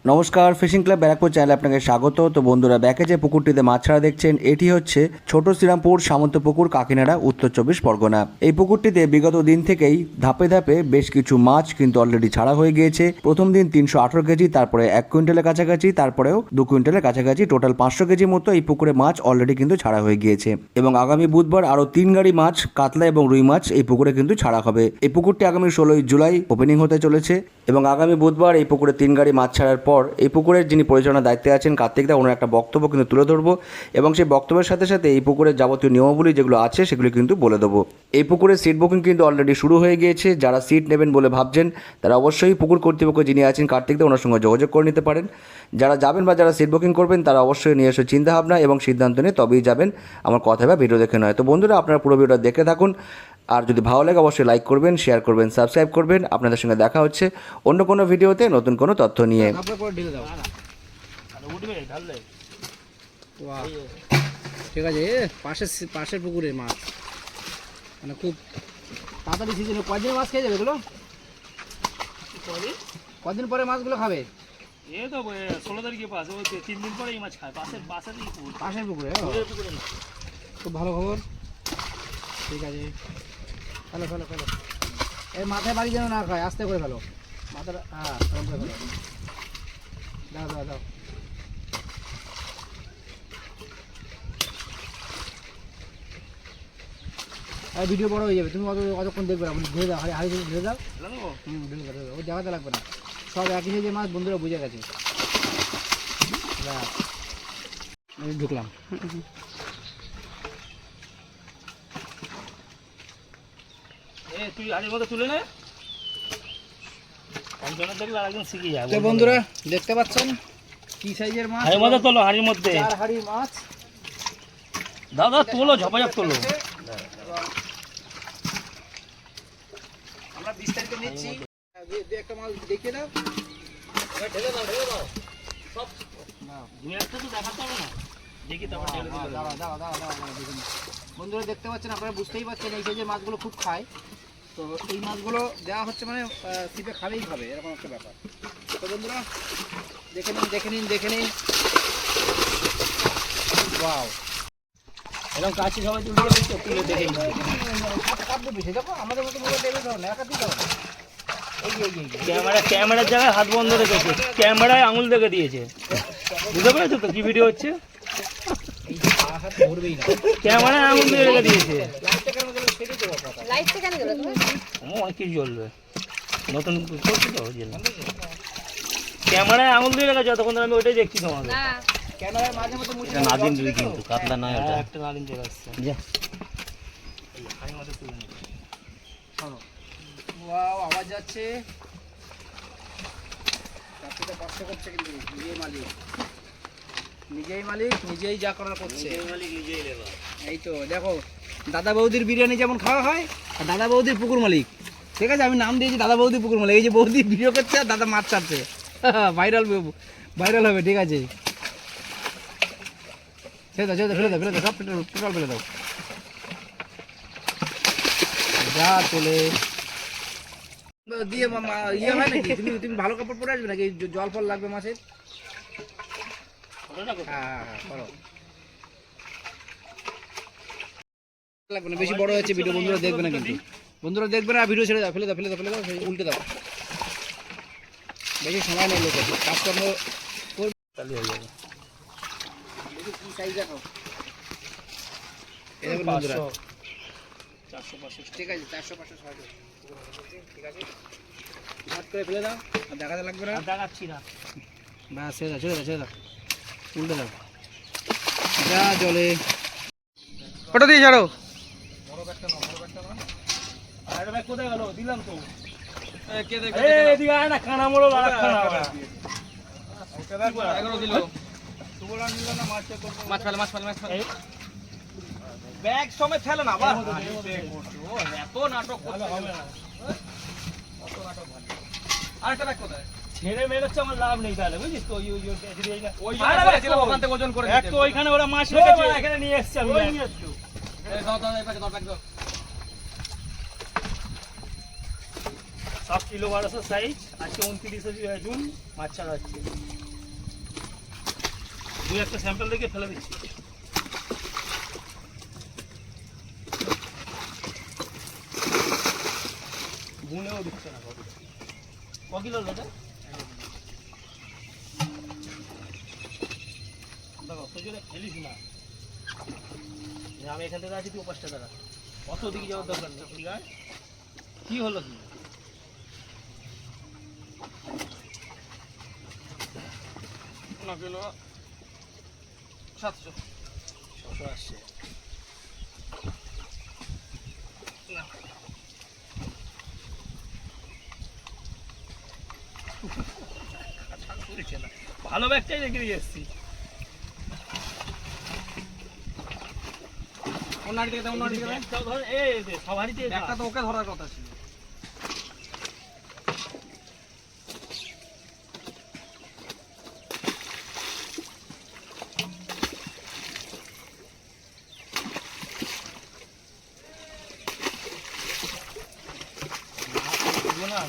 নমস্কার, fishing club Barrackpore চ্যানেলে আপনাকে স্বাগত। তো বন্ধুরা, ব্যাকে যে পুকুরটিতে মাছ ছাড়া দেখছেন, এটি হচ্ছে ছোট শ্রীরামপুর সামন্তপুকুর, কাকিনাড়া, উত্তর 24 পরগনা। এই পুকুরটিতে বিগত দিন থেকেই ধাপে ধাপে বেশ কিছু মাছ কিন্তু অলরেডি ছাড়া হয়ে গিয়েছে। প্রথম দিন 318 কেজি, তারপরে 1 কুইন্টালের কাছাকাছি, তারপরেও 2 কুইন্টালের কাছাকাছি, টোটাল 500 কেজি মতো এই পুকুরে মাছ অলরেডি কিন্তু ছাড়া হয়ে গিয়েছে। এবং আগামী বুধবার আরও 3 গাড়ি মাছ, কাতলা এবং রুই মাছ এই পুকুরে কিন্তু ছাড়া হবে। এই পুকুরটি আগামী 16 জুলাই ওপেনিং হতে চলেছে এবং আগামী বুধবার এই পুকুরে 3 গাড়ি মাছ ছাড়ার পর এই পুকুরের যিনি পরিচালনার দায়িত্বে আছেন কার্তিকদা, ওনার একটা বক্তব্য কিন্তু তুলে ধরবো এবং সেই বক্তব্যের সাথে সাথে এই পুকুরের যাবতীয় নিয়মাবলী যেগুলো আছে সেগুলো কিন্তু বলে দেবো। এই পুকুরের সিট বুকিং কিন্তু অলরেডি শুরু হয়ে গিয়েছে। যারা সিট নেবেন বলে ভাবছেন তারা অবশ্যই পুকুর কর্তৃপক্ষ যিনি আছেন কার্তিকদা, ওনার সঙ্গে যোগাযোগ করে নিতে পারেন। যারা যাবেন বা যারা সিট বুকিং করবেন তারা অবশ্যই নিয়ে এসে চিন্তাভাবনা এবং সিদ্ধান্ত নিয়ে তবেই যাবেন, আমার কথা বা ভিডিও দেখে নয়। তো বন্ধুরা, আপনারা পুরো ভিডিওটা দেখে থাকুন। আর যদি ভালো লাগে অবশ্যই লাইক করবেন, শেয়ার করবেন, সাবস্ক্রাইব করবেন। আপনাদের সঙ্গে দেখা হচ্ছে অন্য কোনো ভিডিওতে নতুন কোনো তথ্য নিয়ে। ঠিক আছে, পাশের পুকুরের মাছ মানে খুব তাড়াতাড়ি সিজন। কদিন মাছ খেয়ে যাবে এগুলো? কদিন পরে মাছগুলো খাবে? এই তো 16 তারিখে পাস, ও 3 দিন পরে এই মাছ খায়। পাশের পুকুরে খুব ভালো খবর। ঠিক আছে, ফেলো ফেলো ফেলো। এই মাথায় বাড়ি যেন না খায়, আস্তে করে ফেলো মাথাটা। হ্যাঁ, ফেলো ফেলো। দাও দাও দাও। ভিডিও বড় হয়ে যাবে, তুমি অতক্ষণ দেখবে না। ধরে দাও, হাড়ি ধরে দাও। ঢেলে দাও, ও দেখাতে লাগবে না। সব একই সাইজের মাছ, বন্ধুরা বুঝে গেছে। ঢুকলাম। তুই হাড়ির মতো তুলে নে, একজনের দেখলে আরেকজন শিখে যাবে। তো বন্ধুরা দেখতে পাচ্ছেন কি সাইজের মাছ। হাড়ির মধ্যে তোলো, হাড়ির মধ্যে 4 হাড়ির মাছ। দাদা তোলো, ঝপাঝপ তোলো। আমরা 20 তারিখে নিচ্ছি। একটা মাছ দেখিয়ে দাও। ঢেলে দাও ঢেলে দাও সব। দুই একটা তো দেখাতে হবে না, দেখি তারপর ঢেলে দিলে। দাও দাও দাও দাও দেখুন বন্ধুরা, দেখতে পাচ্ছেন, আপনারা বুঝতেই পারছেন এই সাইজের মাছগুলো খুব খায়। তো এই মাছগুলো দেওয়া হচ্ছে মানে ছিপে খাবেই খাবে, এরকম একটা ব্যাপার। তো বন্ধুরা দেখে নিন দেখে নিন দেখে নিন। ওয়াও, এরকম কাছে সবাই তুলতে হবে তো, তুলে দেখে নিতে। কাটবে বেশি, দেখো আমাদের মতো মোবাইল টেবিল ধরো না, একা দিতে হবে। এই যে ক্যামেরার জায়গায় হাত বন্ধ রেখেছে, ক্যামেরায় আঙুল দেখে দিয়েছে। বুঝতে পেরেছো তো কি ভিডিও হচ্ছে? এই যে হাত ধরবেই না, ক্যামেরায় আঙুল দিয়ে রেখে দিয়েছে। লাইটটা কেন গেল সেটাই তো কথা। লাইটটা কেন গেল তুমি? অনেক কিছু জ্বলবে, নতুন করছি তো ওই জন্য। ক্যামেরায় আঙুল দিয়ে রেখেছে, তখন আমি ওইটাই দেখছি তোমাকে। না ক্যামেরার মাঝে মধ্যে মুছে এটা নাদিন দুই কিন্তু কাতলা নয়, ওটা একটা নাদিন চলে আসছে। যা ওয়াও, আওয়াজ যাচ্ছে। চারটিতে কষ্ট করছে কিন্তু নিজেই মালিক নিজেই যা করার করছে। এই তো দেখো, দাদা বৌদির বিরিয়ানি যেমন খাওয়া হয়, আর দাদা বৌদির পুকুর মালিক। ঠিক আছে, আমি নাম দিয়েছি দাদা বৌদি পুকুর মালিক। এই যে বৌদি ভিডিও করছে আর দাদা মাছ ছাড়ছে, ভাইরাল ভাইরাল হবে। ঠিক আছে, ছেড়ে দাও ছেড়ে দাও, ফেলে দাও ফেলে দাও, সব টোটাল ফেলে দাও। যা চলে দিয়ে ইয়ে হয় নাকি? তুমি ভালো কাপড় পরে আসবে নাকি? জল ফল লাগবে মাছের। হ্যাঁ করো, লাগবে না, বেশি বড় হচ্ছে ভিডিও। বন্ধুরা দেখবে না কিন্তু, বন্ধুরা দেখবে না। ভিডিও ছেড়ে দাও, ফেলে দাও ফেলে দাও ফেলে দাও, উল্টে দাও। বেশি সময় নেই, লোকের কাজকর্ম তাহলে হয়ে যাবে। দেখি কি সাইজ দেখো। এই দেখুন 500 বন্ধুরা, 400 500 ঠিক আছে, 400 500 600 ঠিক আছে। ভাত করে ফেলে দাও, আর দেখাতে লাগবে না। আর দেখাচ্ছি না। বাস ছেড়ে দাও ছেড়ে দাও ছেড়ে দাও, উল্টে দাও। যা জলে ওটা দিয়ে ছাড়ো। আর ভাই কোথায় গেল? দিলাম তো। এদিকে আয় না, কানা মোড়ো আর খানা হবে। মাছ ফেলে মাছ ফেলে মাছ ফেলে, ব্যাগ সমেত ফেলো না আবার। এত নাটক করতে হবে না। আরেকটা ব্যাগ কোথায়? ছেড়ে মেরেছে, আমার লাভ নেই তাহলে, বুঝিস তো? ওই ওখান থেকে ওজন করে এক তো ওইখানে ওরা মাছ রেখেছে, এখানে নিয়ে এসছে আমি। দাও দাও, এই ব্যাগ দাও, ব্যাগ দাও। সব কিলো 1200 সাইজ। আজকে 29 জুন, মাছ ছাড়া হচ্ছে। দুই একটা স্যাম্পল দেখে ফেলে দিচ্ছি। গুনেও দিচ্ছে না ক কিলো দাদা? দেখো সজনে ফেলিস না, আমি এখান থেকে আছি, তুই পাঁচটা দাঁড়া, অত দিকে যাওয়ার দরকার নেই। ঠিক আছে, কি হলো কি? কিলো 700 আসছে। ভালো ব্যাগটাই রেখে দিয়ে এসছি। একটা তো ওকে ধরার কথা ছিল।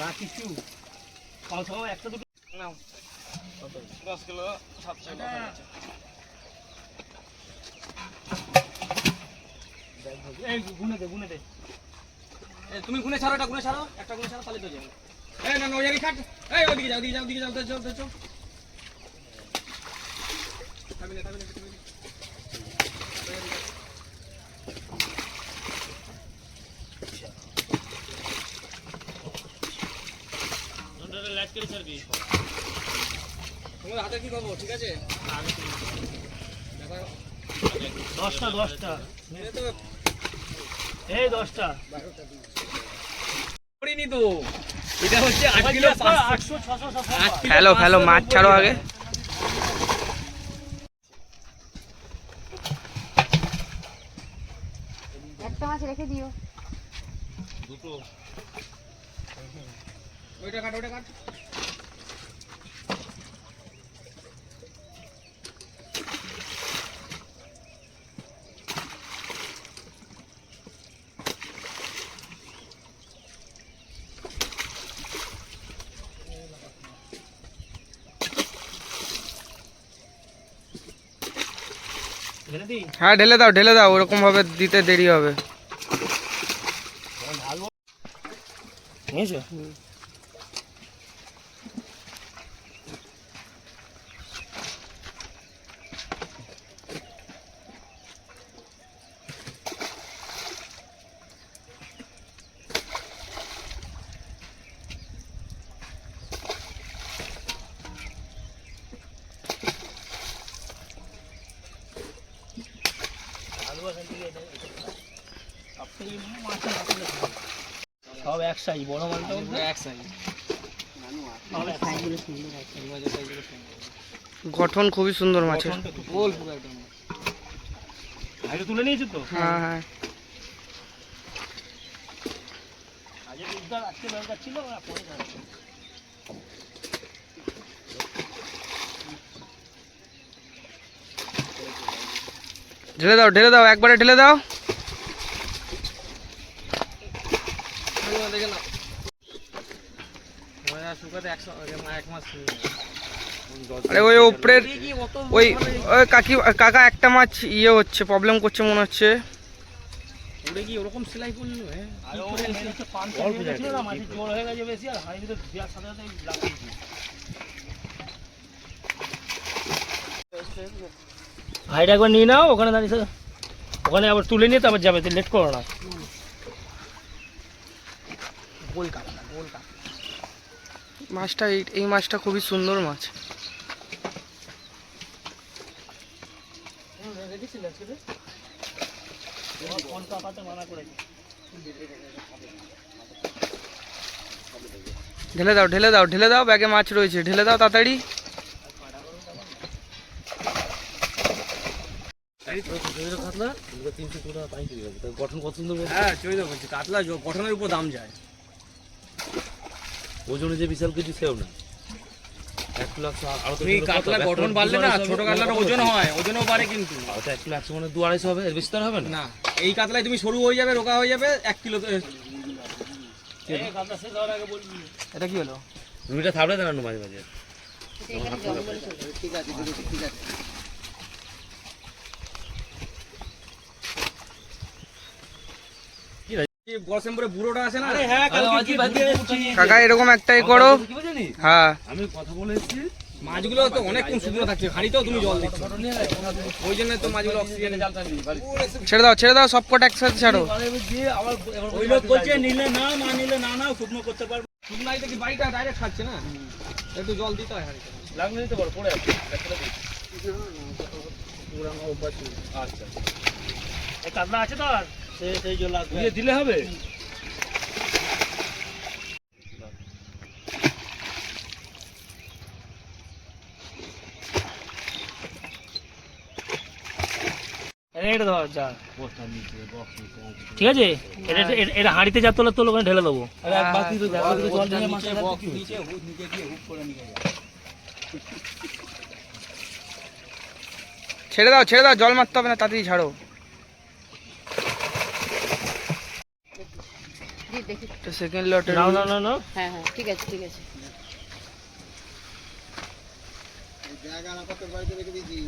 না কিছু একটা দুটো 10 কিলো 700 গুনে দে। তুমি গুনে ছাড়ো, একটা গুনে ছাড়ো, তাহলে তো যাবে। না ওই জায়গায় কাট, ওদিকে যাও, চল। তোমার হাতে কি খবর? ঠিক আছে, 10টা এই 10টা করিনি তো। এটা হচ্ছে 8 কিলো 800 600 হ্যালো মাছ ছাড়ো আগে। একটা মাছ রেখে দিও। দুটো ওইটা কাট। হ্যাঁ ঢেলে দাও, ওরকম ভাবে দিতে দেরি হবে। নিয়েছো? সব এক সাইজ, বড় মালটা এক সাইজ। গঠন খুবই সুন্দর মাছের। গোল পুরো একদম। ভাইটা তুলে নিয়েছো তো? হ্যাঁ আজকে দুধদার আজকে দরকার ছিল, পরে যাচ্ছে। ঢেলে দাও, একবারে ঢেলে দাও। আরে ওই উপরের ওই কাকা একটা মাছ ইয়ে হচ্ছে, প্রবলেম করছে মনে হচ্ছে। ওরে কি ওরকম সেলাই করলো? আর ও মেরেছে পান ছিল না, মাটি জোর হয়ে গেছে বেশি, আর হাড়িতে দেওয়ার সাথে সাথে লাগিয়ে দিয়েছে। হাইটা একবার নিয়ে নাও, ওখানে দাঁড়িয়ে ওখানে আবার তুলে নিয়ে তারপর যাবে, লেট করো না। মাছটা এই মাছটা খুবই সুন্দর মাছ। ঢেলে দাও, ব্যাগে মাছ রয়েছে, ঢেলে দাও তাড়াতাড়ি। গঠন কত সুন্দর, হ্যাঁ চৈদ বলছি, কাতলা গঠনের উপর দাম যায়। ওজনে যে বিশাল কিছু সেও না। তুমি কাতলা গঠন বাড়লে না, ছোট কাতলার ওজন হয়, ওজনও বাড়ে কিন্তু। 1 কিলো 100 মানে 2-250 হবে, এর বেশি তো হবে না। এই কাতলায় তুমি সরু হয়ে যাবে, রোগা হয়ে যাবে, 1 কিলো দিচ্ছি এটা কি হলো রুইটা থাকলে দাঁড়ানো মাঝে মাঝে। এখানে জঙ্গলে চলে ঠিক আছে ঠিক আছে গসেম্বরে বুড়োটা আছে না কাকা এরকম একটাই করো। হ্যাঁ আমি কথা বলে এসেছি, মাছগুলো তো অনেকক্ষণ শুকনো থাকছে হাঁড়িতেও তুমি জল দিচ্ছ ওই জন্য তো মাছগুলো অক্সিজেনে ছেড়ে দাও সব কটা একসাথে ছাড়ো। ওই লোক বলছে নিলে না, না নিলে না, না শুকনো করতে পারবো। শুকনাইতে কি বাড়িটা ডাইরেক্ট খাচ্ছে না একটু জল দিতে হয় হাঁড়িতে লাগলে দিতে পারো, পড়ে আছে। আচ্ছা, এই কাতলা আছে তো আর সেই জল লাগবে, দিলে হবে। এটা ধর যা, ঠিক আছে, এটা হাঁড়িতে যা তোলা তোলো, ওখানে ঢেলে দেবো। ছেড়ে দাও জল মারতে হবে না, তাড়াতাড়ি ছাড়ো। দেখি সেকেন্ড লটে না না না না, হ্যাঁ হ্যাঁ ঠিক আছে ঠিক আছে জায়গা না কত বাড়িতে রেখে দিয়েছি